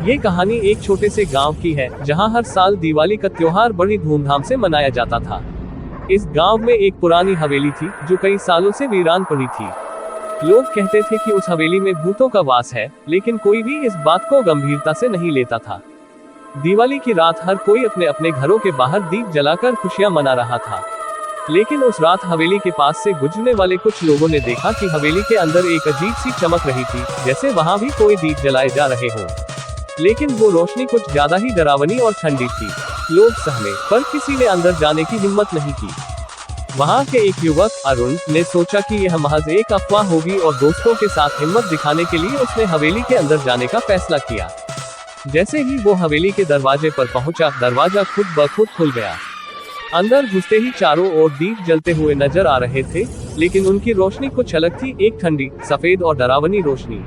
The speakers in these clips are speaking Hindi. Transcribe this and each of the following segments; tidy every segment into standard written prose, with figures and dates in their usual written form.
ये कहानी एक छोटे से गांव की है, जहां हर साल दिवाली का त्योहार बड़ी धूमधाम से मनाया जाता था। इस गांव में एक पुरानी हवेली थी, जो कई सालों से वीरान पड़ी थी। लोग कहते थे कि उस हवेली में भूतों का वास है, लेकिन कोई भी इस बात को गंभीरता से नहीं लेता था। दिवाली की रात हर कोई अपने अपने घरों के बाहर दीप जलाकर खुशियां मना रहा था। लेकिन उस रात हवेली के पास से गुजरने वाले कुछ लोगों ने देखा कि हवेली के अंदर एक अजीब सी चमक रही थी, जैसे वहां भी कोई दीप जलाए जा रहे हो। लेकिन वो रोशनी कुछ ज्यादा ही डरावनी और ठंडी थी। लोग सहमे, पर किसी ने अंदर जाने की हिम्मत नहीं की। वहां के एक युवक अरुण ने सोचा कि यह महज एक अफवाह होगी, और दोस्तों के साथ हिम्मत दिखाने के लिए उसने हवेली के अंदर जाने का फैसला किया। जैसे ही वो हवेली के दरवाजे पर पहुंचा, दरवाजा खुद ब खुद खुल गया। अंदर घुसते ही चारों ओर दीप जलते हुए नजर आ रहे थे, लेकिन उनकी रोशनी कुछ अलग थी, एक ठंडी, सफेद और डरावनी रोशनी।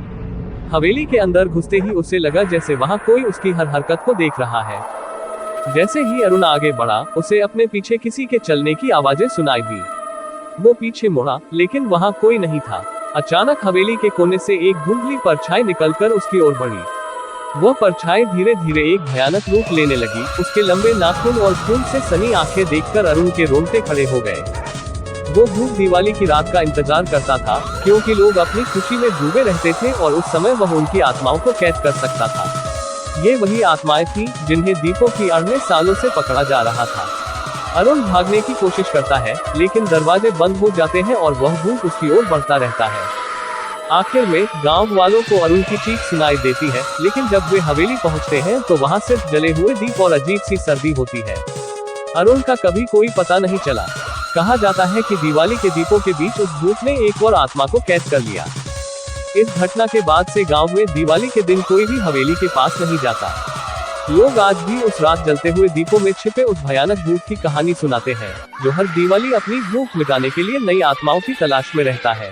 हवेली के अंदर घुसते ही उसे लगा जैसे वहां कोई उसकी हर हरकत को देख रहा है। जैसे ही अरुण आगे बढ़ा, उसे अपने पीछे किसी के चलने की आवाजें सुनाई दी। वो पीछे मुड़ा, लेकिन वहां कोई नहीं था। अचानक हवेली के कोने से एक धुंधली परछाई निकलकर उसकी ओर बढ़ी। वो परछाई धीरे धीरे एक भयानक रूप लेने लगी। उसके लंबे नाखून और खून से सनी आंखें देखकर अरुण के रोंगटे खड़े हो गए। वो भूत दिवाली की रात का इंतजार करता था, क्योंकि लोग अपनी खुशी में डूबे रहते थे और उस समय वह उनकी आत्माओं को कैद कर सकता था। ये वही आत्माएं थी जिन्हें दीपों की आड़ में सालों से पकड़ा जा रहा था। अरुण भागने की कोशिश करता है, लेकिन दरवाजे बंद हो जाते हैं और वह भूत उसकी ओर बढ़ता रहता है। आखिर में गांव वालों को अरुण की चीख सुनाई देती है, लेकिन जब वे हवेली पहुंचते हैं तो वहां सिर्फ जले हुए दीप और अजीब सी सर्दी होती है। अरुण का कभी कोई पता नहीं चला। कहा जाता है कि दिवाली के दीपों के बीच उस भूत ने एक और आत्मा को कैद कर लिया। इस घटना के बाद से गांव में दिवाली के दिन कोई भी हवेली के पास नहीं जाता। लोग आज भी उस रात जलते हुए दीपों में छिपे उस भयानक भूत की कहानी सुनाते हैं, जो हर दिवाली अपनी भूख मिटाने के लिए नई आत्माओं की तलाश में रहता है।